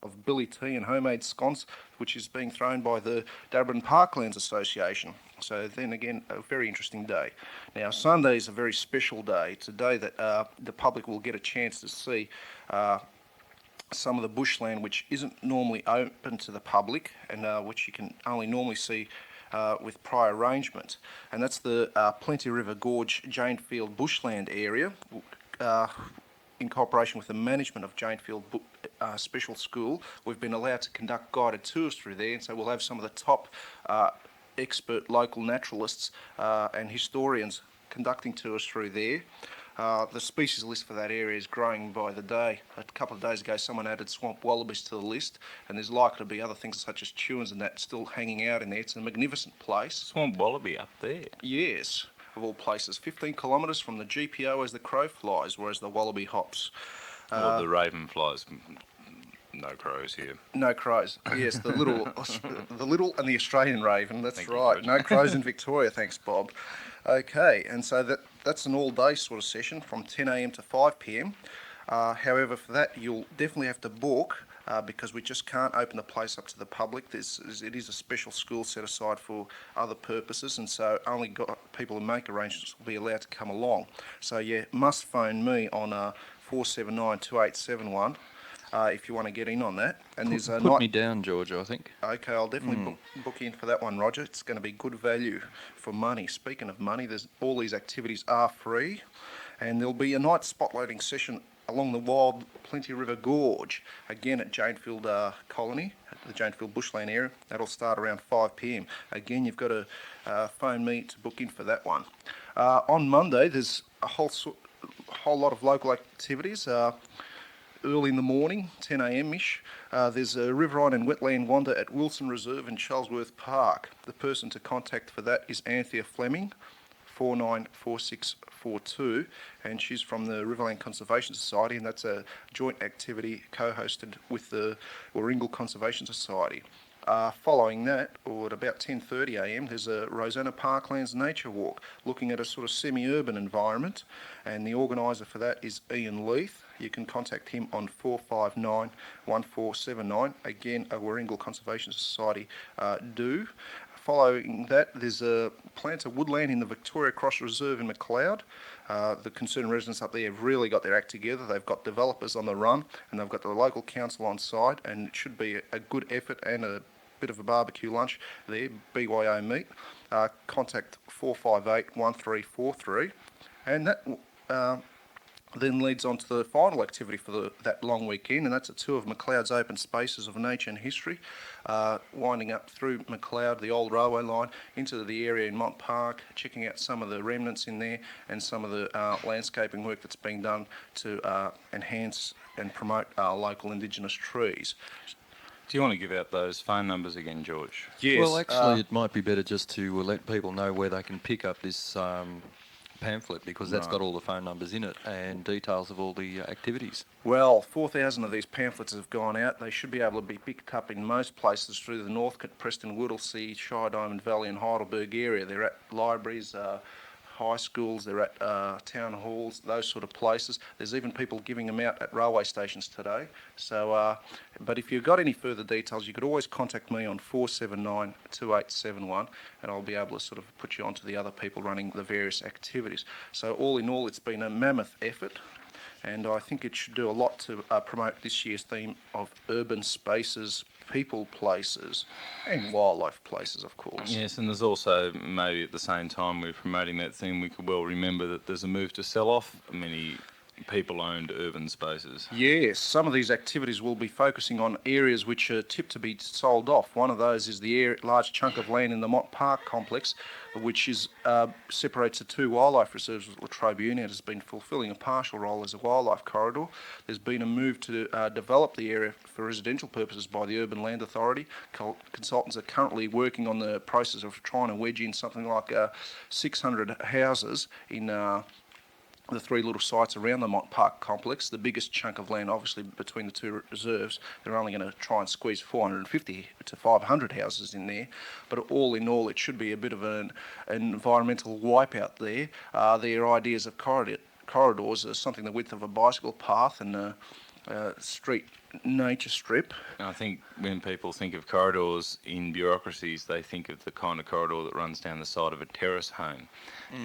of billy tea and homemade scones, which is being thrown by the Darrabin Parklands Association. So then again, a very interesting day. Now, Sunday is a very special day. It's a day that the public will get a chance to see some of the bushland which isn't normally open to the public and which you can only normally see with prior arrangement. And that's the Plenty River Gorge Janefield bushland area. In cooperation with the management of Janefield Special School, we've been allowed to conduct guided tours through there, and so we'll have some of the top expert local naturalists and historians conducting tours through there. The species list for that area is growing by the day. A couple of days ago, someone added swamp wallabies to the list, and there's likely to be other things such as chewins and that still hanging out in there. It's a magnificent place. Swamp wallaby up there? Yes, of all places. 15 kilometres from the GPO as the crow flies, whereas the wallaby hops. Or the raven flies. No crows here. No crows. Yes, the little and the Australian raven. That's Thank you, right. George. No crows in Victoria. Thanks, Bob. Okay, and so that's an all-day sort of session from 10 a.m. to 5 p.m. However, for that you'll definitely have to book because we just can't open the place up to the public. It is a special school set aside for other purposes, and so only people who make arrangements will be allowed to come along. So you must phone me on 479-2871. If you want to get in on that. And there's a Put me down, George, I think. Okay, I'll definitely book in for that one, Roger. It's going to be good value for money. Speaking of money, all these activities are free, and there'll be a night spotlighting session along the wild Plenty River Gorge, again at Janefield Colony, at the Janefield Bushland area. That'll start around 5 p.m. Again, you've got to phone me to book in for that one. On Monday, there's a whole lot of local activities. Early in the morning, 10 a.m.-ish, there's a riverine and wetland wander at Wilson Reserve in Charlesworth Park. The person to contact for that is Anthea Fleming, 494642, and she's from the Riverland Conservation Society, and that's a joint activity co-hosted with the Warringal Conservation Society. Following that, or at about 10:30 a.m, there's a Rosanna Parklands nature walk, looking at a sort of semi-urban environment, and the organiser for that is Ian Leith. You can contact him on 459-1479. Again, a Warringal Conservation Society do. Following that, there's a planter woodland in the Victoria Cross Reserve in McLeod. The concerned residents up there have really got their act together. They've got developers on the run, and they've got the local council on site, and it should be a good effort and a bit of a barbecue lunch there, BYO meat. Contact 458-1343, and that then leads on to the final activity for that long weekend, and that's a tour of McLeod's open spaces of nature and history, winding up through McLeod, the old railway line, into the area in Mont Park, checking out some of the remnants in there and some of the landscaping work that's being done to enhance and promote local Indigenous trees. Do you want to give out those phone numbers again, George? Yes. Well, actually, it might be better just to let people know where they can pick up this pamphlet, because that's got all the phone numbers in it and details of all the activities. Well, 4,000 of these pamphlets have gone out. They should be able to be picked up in most places through the Northcote, Preston, Whittlesea, Shire, Diamond Valley and Heidelberg area. They're at libraries, high schools, they're at town halls, those sort of places. There's even people giving them out at railway stations today. So, but if you've got any further details, you could always contact me on 479-2871, and I'll be able to sort of put you on to the other people running the various activities. So all in all, it's been a mammoth effort, and I think it should do a lot to promote this year's theme of urban spaces, people places, and wildlife places, of course. Yes, and there's also, maybe at the same time we're promoting that thing, we could well remember that there's a move to sell off many people-owned urban spaces. Yes, some of these activities will be focusing on areas which are tipped to be sold off. One of those is the large chunk of land in the Mont Park complex, which is separates the two wildlife reserves. La Trobe Unit has been fulfilling a partial role as a wildlife corridor. There's been a move to develop the area for residential purposes by the Urban Land Authority. Consultants are currently working on the process of trying to wedge in something like 600 houses in the three little sites around the Mont Park complex. The biggest chunk of land, obviously, between the two reserves, they're only going to try and squeeze 450 to 500 houses in there. But all in all, it should be a bit of an environmental wipeout there. Their ideas of corridors are something the width of a bicycle path and street nature strip. I think when people think of corridors in bureaucracies, they think of the kind of corridor that runs down the side of a terrace home.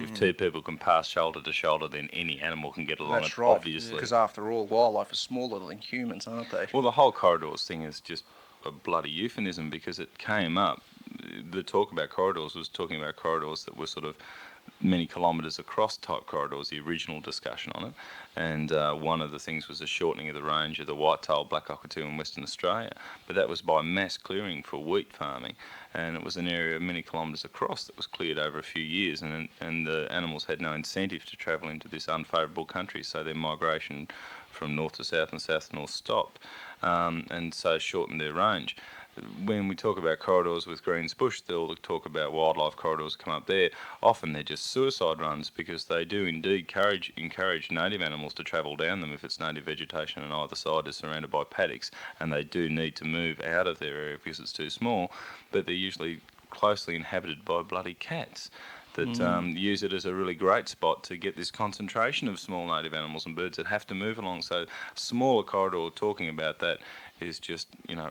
If two people can pass shoulder to shoulder, then any animal can get along That's it, right, obviously. because after all, wildlife is smaller than humans, aren't they? Well, the whole corridors thing is just a bloody euphemism because it came up. The talk about corridors was talking about corridors that were sort of many kilometres across type corridors, the original discussion on it. And one of the things was a shortening of the range of the white-tailed black cockatoo in Western Australia. But that was by mass clearing for wheat farming. And it was an area many kilometres across that was cleared over a few years. And the animals had no incentive to travel into this unfavourable country. So their migration from north to south and south to north stopped. And so shortened their range. When we talk about corridors with Greens Bush, they'll talk about wildlife corridors come up there. Often they're just suicide runs because they do indeed encourage native animals to travel down them if it's native vegetation and either side is surrounded by paddocks, and they do need to move out of their area because it's too small, but they're usually closely inhabited by bloody cats that use it as a really great spot to get this concentration of small native animals and birds that have to move along. So smaller corridor talking about that is just,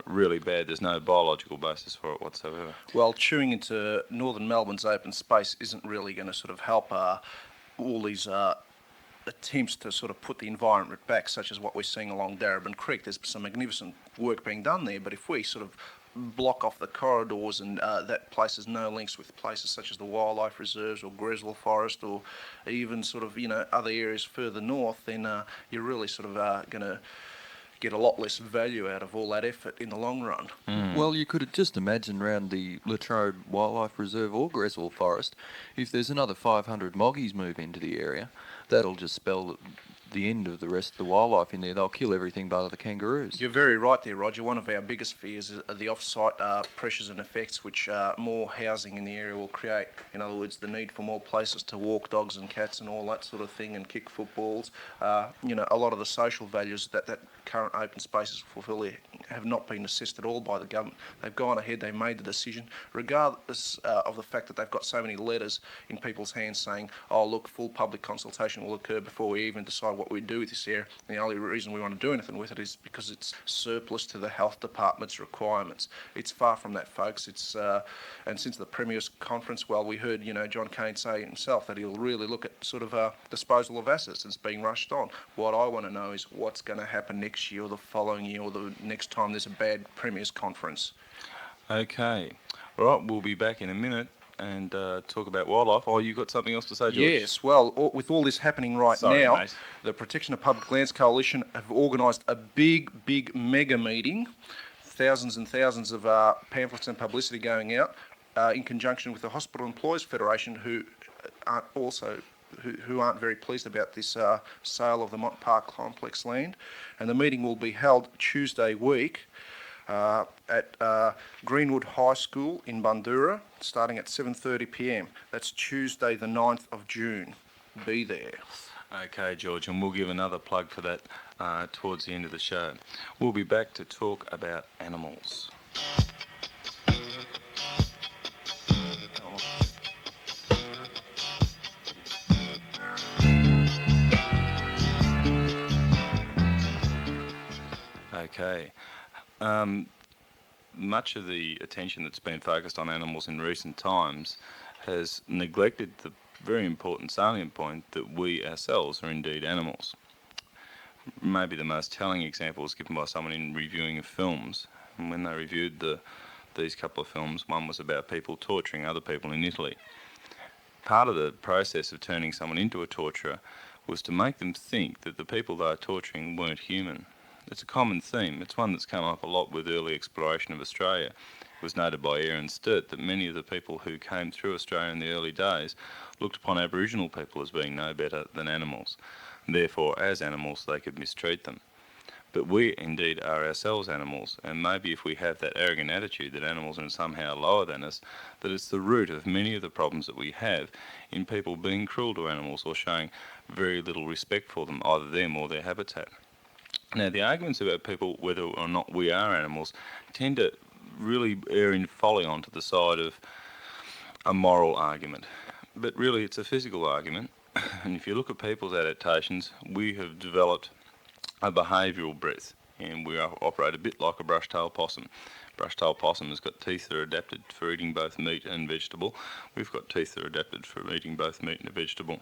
really bad. There's no biological basis for it whatsoever. Well, chewing into northern Melbourne's open space isn't really going to sort of help all these attempts to sort of put the environment back, such as what we're seeing along Darrabin Creek. There's some magnificent work being done there, but if we sort of block off the corridors and that place has no links with places such as the wildlife reserves or Greswell Forest or even sort of, other areas further north, then you're really sort of going to get a lot less value out of all that effort in the long run. Well, you could just imagine around the Latrobe Wildlife Reserve or Greswell Forest, if there's another 500 moggies move into the area, that'll just spell the end of the rest of the wildlife in there. They'll kill everything but the kangaroos. You're very right there, Roger. One of our biggest fears are the off-site pressures and effects which more housing in the area will create. In other words, the need for more places to walk dogs and cats and all that sort of thing and kick footballs. A lot of the social values that current open spaces fulfil have not been assessed at all by the government. They've gone ahead, they've made the decision, regardless of the fact that they've got so many letters in people's hands saying, oh, look, full public consultation will occur before we even decide what we do with this area. And the only reason we want to do anything with it is because it's surplus to the health department's requirements. It's far from that, folks. It's and since the Premier's conference, well, we heard, John Cain say himself that he'll really look at sort of disposal of assets that's being rushed on. What I want to know is what's going to happen next year or the following year or the next time there's a bad Premier's conference. Okay. All right, we'll be back in a minute and talk about wildlife. Oh, you got something else to say, George? Yes, well, with all this happening right Sorry, now, mate. the Protection of Public Lands Coalition have organised a big mega meeting, thousands and thousands of pamphlets and publicity going out in conjunction with the Hospital Employees Federation, who aren't very pleased about this sale of the Mont Park complex land. And the meeting will be held Tuesday week at Greenwood High School in Bundoora, starting at 7:30 p.m. That's Tuesday the 9th of June. Be there. Okay, George, and we'll give another plug for that towards the end of the show. We'll be back to talk about animals. Okay. Much of the attention that's been focused on animals in recent times has neglected the very important salient point that we ourselves are indeed animals. Maybe the most telling example was given by someone in reviewing of films. And when they reviewed these couple of films, one was about people torturing other people in Italy. Part of the process of turning someone into a torturer was to make them think that the people they were torturing weren't human. It's a common theme. It's one that's come up a lot with early exploration of Australia. It was noted by Aaron Sturt that many of the people who came through Australia in the early days looked upon Aboriginal people as being no better than animals. Therefore, as animals, they could mistreat them. But we indeed are ourselves animals, and maybe if we have that arrogant attitude that animals are somehow lower than us, that it's the root of many of the problems that we have in people being cruel to animals or showing very little respect for them, either them or their habitat. Now, the arguments about people, whether or not we are animals, tend to really err in folly onto the side of a moral argument. But really, it's a physical argument. And if you look at people's adaptations, we have developed a behavioural breath, and we operate a bit like a brush-tailed possum. Brush-tailed possum has got teeth that are adapted for eating both meat and vegetable. We've got teeth that are adapted for eating both meat and vegetable.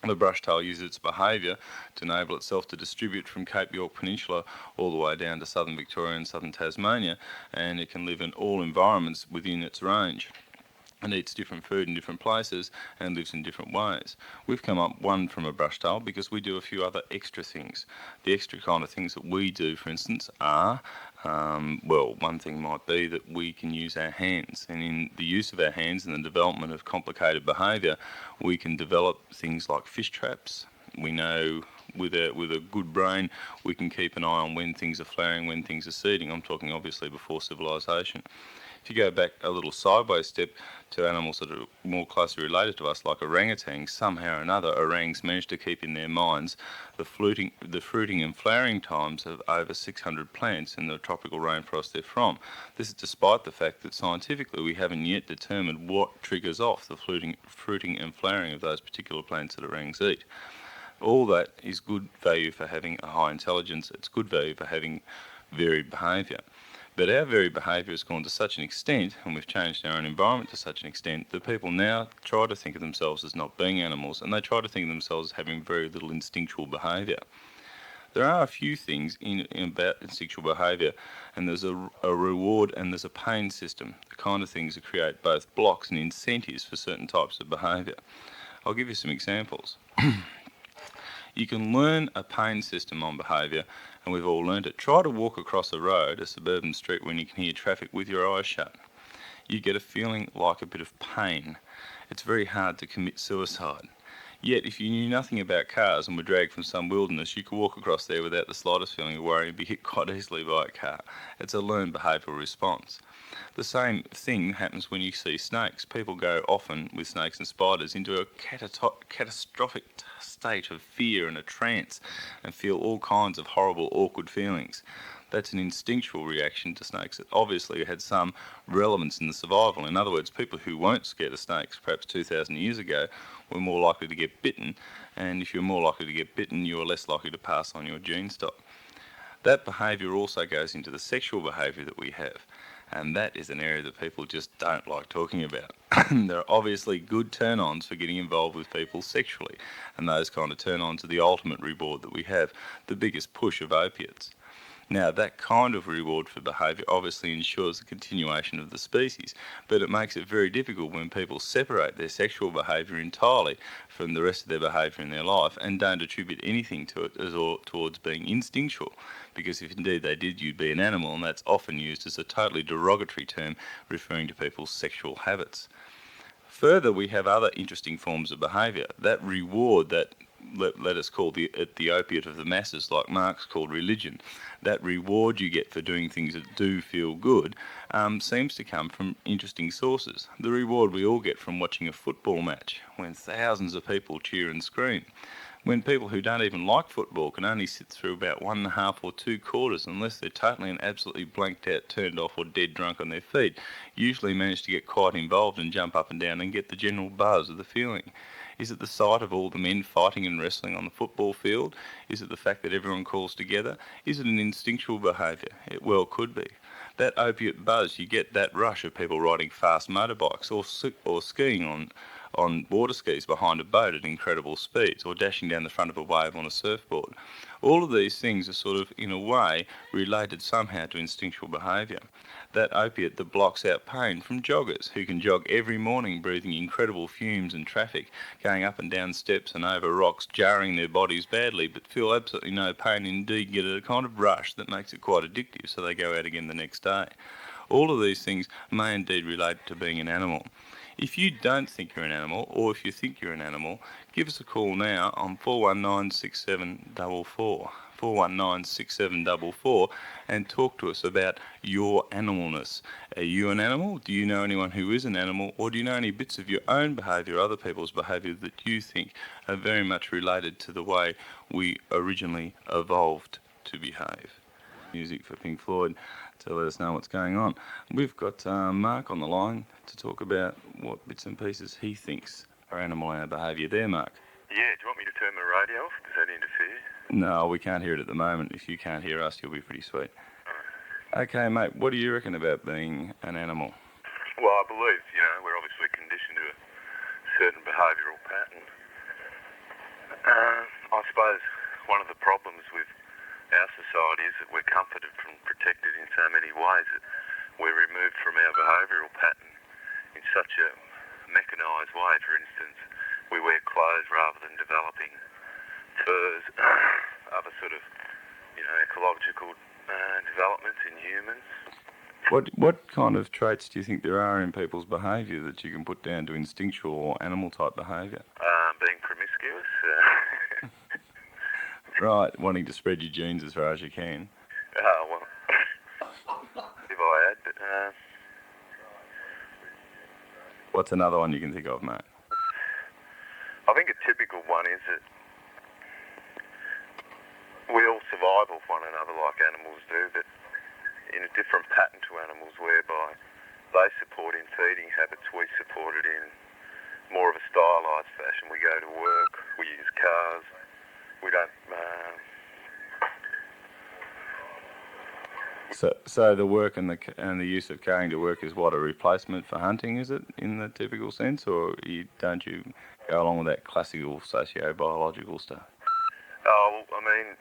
The brush-tail uses its behaviour to enable itself to distribute from Cape York Peninsula all the way down to southern Victoria and southern Tasmania, and it can live in all environments within its range, and eats different food in different places and lives in different ways. We've come up one from a brush-tail because we do a few other extra things. The extra kind of things that we do, for instance, are, one thing might be that we can use our hands, and in the use of our hands and the development of complicated behaviour, we can develop things like fish traps. We know with a good brain we can keep an eye on when things are flowering, when things are seeding. I'm talking obviously before civilisation. If you go back a little sideways step to animals that are more closely related to us, like orangutans, somehow or another, orangs managed to keep in their minds the fruiting and flowering times of over 600 plants in the tropical rainforest they're from. This is despite the fact that scientifically we haven't yet determined what triggers off the fruiting and flowering of those particular plants that orangs eat. All that is good value for having a high intelligence. It's good value for having varied behaviour. But our very behaviour has gone to such an extent, and we've changed our own environment to such an extent, that people now try to think of themselves as not being animals, and they try to think of themselves as having very little instinctual behaviour. There are a few things about instinctual behaviour, and there's a reward and there's a pain system, the kind of things that create both blocks and incentives for certain types of behaviour. I'll give you some examples. You can learn a pain system on behaviour, and we've all learned it. Try to walk across a road, a suburban street, when you can hear traffic with your eyes shut. You get a feeling like a bit of pain. It's very hard to commit suicide. Yet, if you knew nothing about cars and were dragged from some wilderness, you could walk across there without the slightest feeling of worry and be hit quite easily by a car. It's a learned behavioural response. The same thing happens when you see snakes. People go often with snakes and spiders into a catastrophic state of fear and a trance and feel all kinds of horrible, awkward feelings. That's an instinctual reaction to snakes that obviously had some relevance in the survival. In other words, people who weren't scared of snakes perhaps 2,000 years ago were more likely to get bitten, and if you're more likely to get bitten, you are less likely to pass on your gene stock. That behaviour also goes into the sexual behaviour that we have, and that is an area that people just don't like talking about. There are obviously good turn-ons for getting involved with people sexually, and those kind of turn-ons are the ultimate reward that we have, the biggest push of opiates. Now, that kind of reward for behaviour obviously ensures the continuation of the species, but it makes it very difficult when people separate their sexual behaviour entirely from the rest of their behaviour in their life and don't attribute anything to it towards being instinctual, because if indeed they did, you'd be an animal, and that's often used as a totally derogatory term referring to people's sexual habits. Further, we have other interesting forms of behaviour. That reward that let us call the opiate of the masses, like Marx called religion, that reward you get for doing things that do feel good seems to come from interesting sources. The reward we all get from watching a football match, when thousands of people cheer and scream. When people who don't even like football can only sit through about 1.5 or 2 quarters unless they're totally and absolutely blanked out, turned off or dead drunk on their feet, usually manage to get quite involved and jump up and down and get the general buzz of the feeling. Is it the sight of all the men fighting and wrestling on the football field? Is it the fact that everyone calls together? Is it an instinctual behaviour? It well could be. That opiate buzz, you get that rush of people riding fast motorbikes or skiing on water skis behind a boat at incredible speeds, or dashing down the front of a wave on a surfboard. All of these things are sort of, in a way, related somehow to instinctual behaviour. That opiate that blocks out pain from joggers who can jog every morning breathing incredible fumes and traffic, going up and down steps and over rocks, jarring their bodies badly, but feel absolutely no pain, indeed get a kind of rush that makes it quite addictive, so they go out again the next day. All of these things may indeed relate to being an animal. If you don't think you're an animal, or if you think you're an animal, give us a call now on 419 6744, 419 6744, and talk to us about your animalness. Are you an animal? Do you know anyone who is an animal? Or do you know any bits of your own behaviour, other people's behaviour, that you think are very much related to the way we originally evolved to behave? Music for Pink Floyd to let us know what's going on. We've got Mark on the line to talk about what bits and pieces he thinks are animal behaviour. There, Mark. Yeah, do you want me to turn the radio off? Does that interfere? No, we can't hear it at the moment. If you can't hear us, you'll be pretty sweet. Okay, mate, what do you reckon about being an animal? Well, I believe, we're obviously conditioned to a certain behavioural pattern. I suppose one of the problems with our society is that we're comforted and protected in so many ways that we're removed from our behavioural pattern in such a mechanised way. For instance, we wear clothes rather than developing furs, other sort of, ecological developments in humans. What kind of traits do you think there are in people's behaviour that you can put down to instinctual or animal-type behaviour? Being promiscuous. Right, wanting to spread your genes as far as you can. Well, if I had, but What's another one you can think of, mate? I think a typical one is that we all survive off one another like animals do, but in a different pattern to animals, whereby they support in feeding habits, we support it in more of a stylised fashion. We go to work, we use cars, we don't... So the work and the use of carrying to work is what, a replacement for hunting, is it, in the typical sense, or don't you go along with that classical socio-biological stuff? Oh, I mean,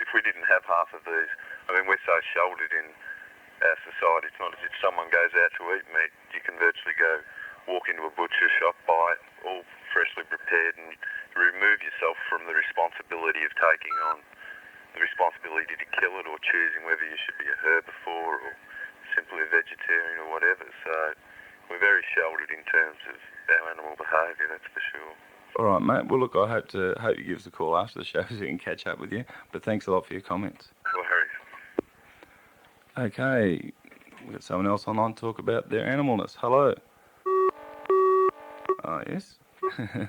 if we didn't have half of these, we're so shouldered in our society. It's not as if someone goes out to eat meat. You can virtually go walk into a butcher shop, buy it, all freshly prepared, and remove yourself from the responsibility of taking on the responsibility to kill it, or choosing whether you should be a herbivore or simply a vegetarian or whatever. So we're very shouldered in terms of our animal behaviour, that's for sure. All right, mate. Well, look, I hope you give us a call after the show so we can catch up with you. But thanks a lot for your comments. No worries. Okay, we've got someone else online to talk about their animalness. Hello. Oh, yes.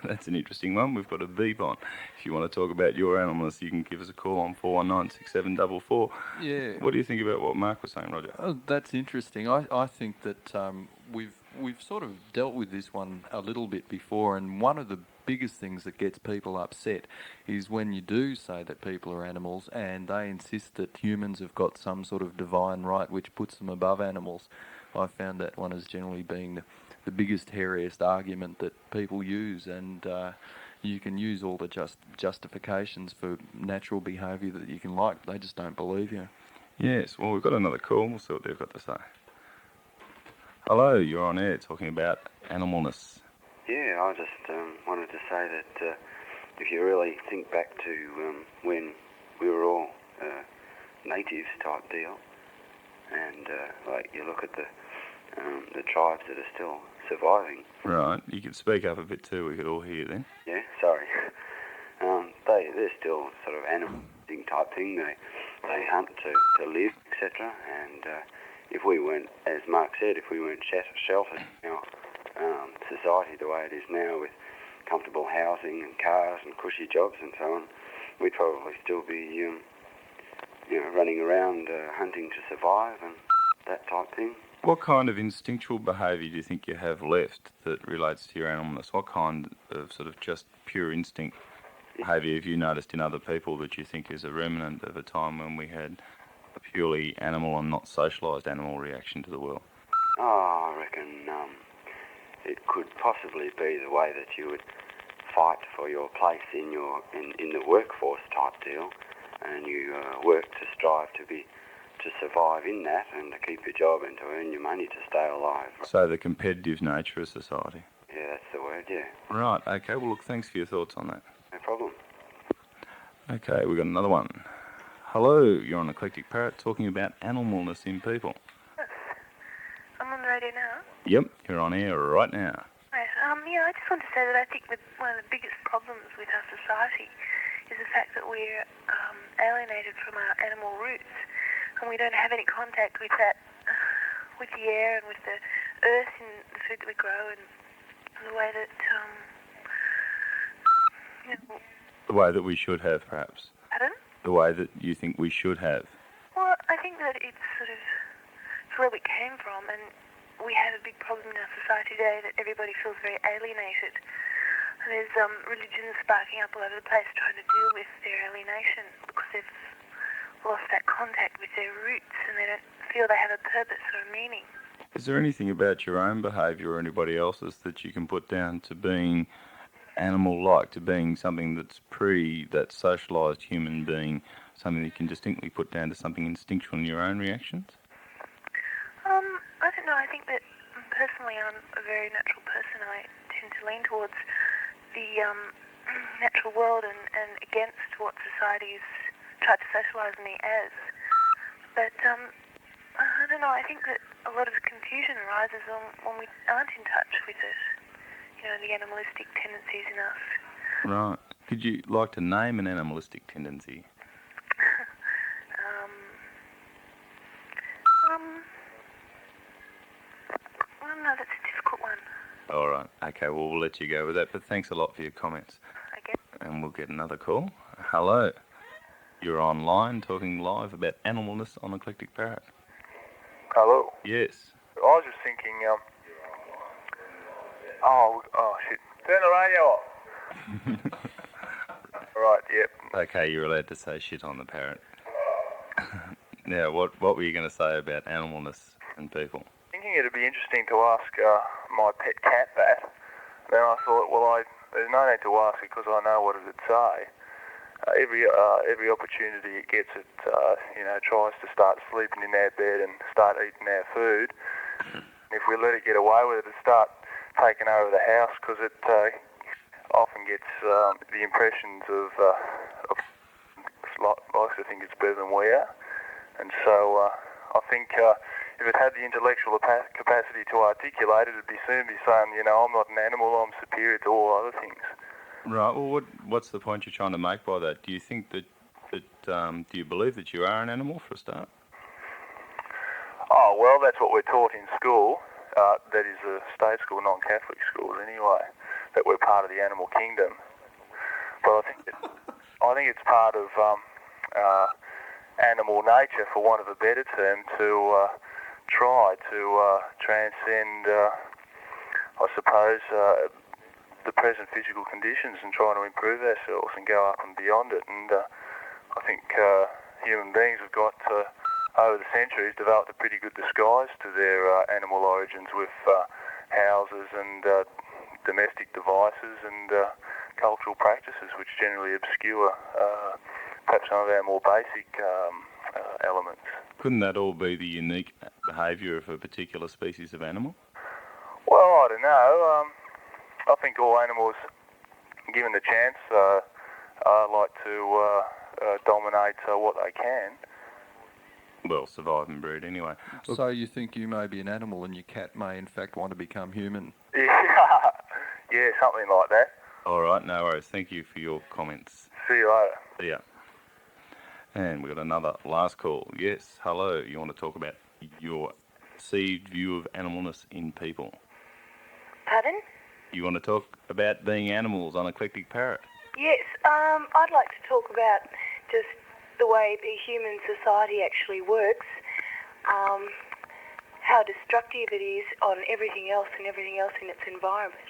That's an interesting one. We've got a beep on. If you want to talk about your animalness, you can give us a call on 4196744. Yeah. What do you think about what Mark was saying, Roger? Oh, that's interesting. I think that we've sort of dealt with this one a little bit before, and one of the biggest things that gets people upset is when you do say that people are animals and they insist that humans have got some sort of divine right which puts them above animals. I found that one as generally being the biggest, hairiest argument that people use, and you can use all the justifications for natural behaviour that you can like, they just don't believe you. Yes, well, we've got another call. We'll see what they've got to say. Hello, you're on air talking about animalness. Yeah, I just wanted to say that if you really think back to when we were all natives type deal, and like you look at the tribes that are still surviving. Right, you could speak up a bit too, we could all hear you then. Yeah, sorry. They're still sort of animal type thing. They hunt to live, etc. And if we weren't, as Mark said, if we weren't sheltered in our society the way it is now, with comfortable housing and cars and cushy jobs and so on, we'd probably still be running around hunting to survive and that type thing. What kind of instinctual behaviour do you think you have left that relates to your animalness? What kind of sort of just pure instinct behaviour have you noticed in other people that you think is a remnant of a time when we had a purely animal and not socialised animal reaction to the world? Oh, I reckon it could possibly be the way that you would fight for your place in the workforce type deal, and you work to strive to survive in that and to keep your job and to earn your money to stay alive. So the competitive nature of society. Yeah, that's the word, yeah. Right, okay, well look, thanks for your thoughts on that. No problem. Okay, we've got another one. Hello, you're on Eclectic Parrot talking about animalness in people. I'm on the radio now. Yep, you're on air right now. Right. I just want to say that I think that one of the biggest problems with our society is the fact that we're alienated from our animal roots, and we don't have any contact with that, with the air and with the earth and the food that we grow, and the way that, The way that we should have, perhaps. Pardon? The way that you think we should have. Well, I think that it's where we came from, and we have a big problem in our society today that everybody feels very alienated There's religions sparking up all over the place trying to deal with their alienation because they've lost that contact with their roots and they don't feel they have a purpose or a meaning. Is there anything about your own behaviour or anybody else's that you can put down to being animal-like, to being something that's that socialised human being, something that you can distinctly put down to something instinctual in your own reactions? I don't know. I think that personally I'm a very natural person. I tend to lean towards the natural world and against what society has tried to socialise me as. But I don't know. I think that a lot of confusion arises when we aren't in touch with it. The animalistic tendencies in us. Right. Could you like to name an animalistic tendency? No, that's a difficult one. All right. Okay, well, we'll let you go with that, but thanks a lot for your comments. Okay. And we'll get another call. Hello. You're online talking live about animalness on Eclectic Parrot. Hello. Yes. I was just thinking, oh shit, turn the radio off. Right, yep. Okay, you're allowed to say shit on the parrot. Now, what were you going to say about animalness and people? Thinking it'd be interesting to ask my pet cat that. Then I thought, well, there's no need to ask it because I know what it'd say. Every opportunity it gets, it tries to start sleeping in our bed and start eating our food. If we let it get away with it, it'll start taking over the house because it often gets the impressions of likes to think it's better than we are. And so I think if it had the intellectual capacity to articulate it, it'd soon be saying, I'm not an animal, I'm superior to all other things. Right, well, what's the point you're trying to make by that? Do you think that do you believe that you are an animal for a start? Oh, well, that's what we're taught in school. That is a state school, non-Catholic schools anyway, that we're part of the animal kingdom. But I think it's part of animal nature, for want of a better term, to try to transcend, I suppose, the present physical conditions and trying to improve ourselves and go up and beyond it. And I think human beings have got, over the centuries, developed a pretty good disguise to their animal origins with houses and domestic devices and cultural practices which generally obscure perhaps some of our more basic elements. Couldn't that all be the unique behaviour of a particular species of animal? Well, I don't know. I think all animals, given the chance, like to dominate what they can. Well, survive and breed anyway. Look, So you think you may be an animal and your cat may in fact want to become human? Yeah, something like that. all right, no worries. Thank you for your comments. See you later. See ya. And we've got another last call. Yes, hello. You want to talk about your perceived view of animalness in people? Pardon? You want to talk about being animals on Eclectic Parrot? Yes, I'd like to talk about just the way the human society actually works, how destructive it is on everything else and everything else in its environment.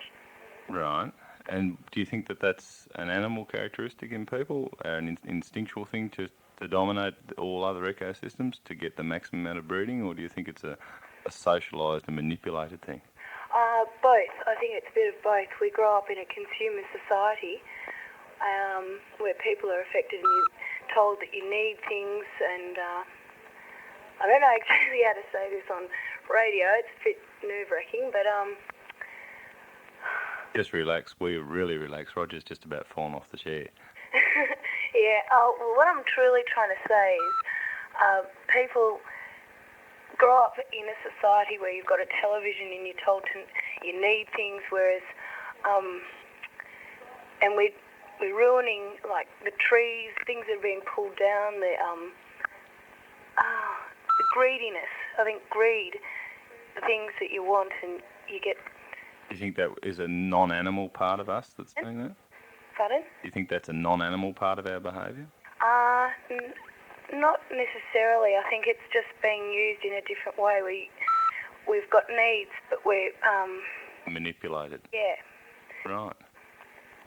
Right. And do you think that that's an animal characteristic in people, an instinctual thing to dominate all other ecosystems to get the maximum amount of breeding, or do you think it's a socialised and manipulated thing? Both. I think it's a bit of both. We grow up in a consumer society where people are affected and you're told that you need things, and I don't know exactly how to say this on radio. It's a bit nerve-wracking, but Just relax. We're really relaxed. Roger's just about fallen off the chair. yeah. Well, what I'm truly trying to say is people grow up in a society where you've got a television and you're told you need things, whereas and we're ruining like the trees, things that are being pulled down, the greediness. I think greed, the things that you want and you get. Do you think that is a non-animal part of us that's doing that? Pardon? Do you think that's a non-animal part of our behaviour? Not necessarily. I think it's just being used in a different way. We've got needs, but we're Manipulated. yeah. Right.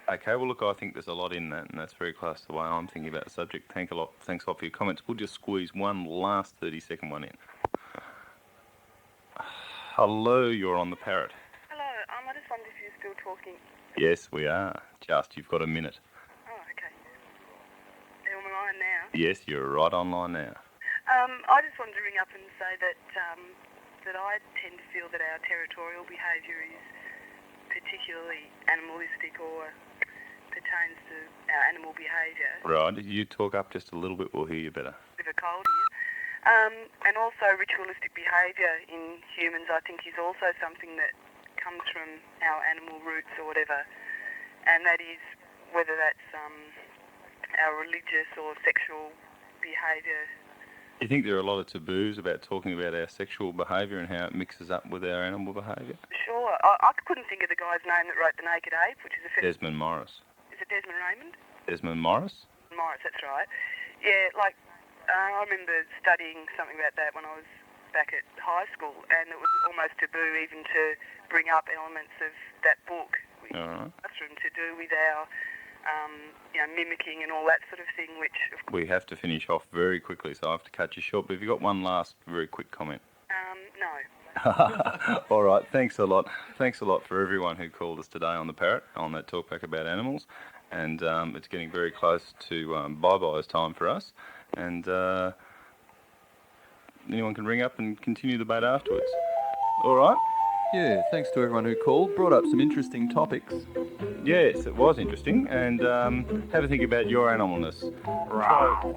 Okay, well, look, I think there's a lot in that, and that's very close to the way I'm thinking about the subject. Thanks a lot for your comments. We'll just squeeze one last 30-second one in. Hello, you're on the Parrot. Hello, I just wondered if you're still talking. Yes, we are. You've got a minute. Oh, okay. Are you on the line now? Yes, you're right online now. I just wanted to ring up and say that that I tend to feel that our territorial behaviour is particularly animalistic or pertains to our animal behaviour. Right, if you talk up just a little bit, we'll hear you better. Bit of a cold here. And also ritualistic behaviour in humans, I think, is also something that comes from our animal roots or whatever, and that is whether that's our religious or sexual behaviour. You think there are a lot of taboos about talking about our sexual behaviour and how it mixes up with our animal behaviour? Sure. I couldn't think of the guy's name that wrote The Naked Ape, which is a... Desmond Morris. Is it Desmond Raymond? Desmond Morris? Morris, that's right. Yeah, like, I remember studying something about that when I was back at high school, and it was almost taboo even to bring up elements of that book. All right. Classroom to do with our, mimicking and all that sort of thing, which... We have to finish off very quickly, so I have to cut you short, but have you got one last very quick comment? No. All right, thanks a lot. Thanks a lot for everyone who called us today on the Parrot, on that Talkback about animals. And it's getting very close to bye-bye's time for us. And anyone can ring up and continue the debate afterwards. All right? Yeah, thanks to everyone who called. Brought up some interesting topics. Yes, it was interesting. And have a think about your animalness. Right.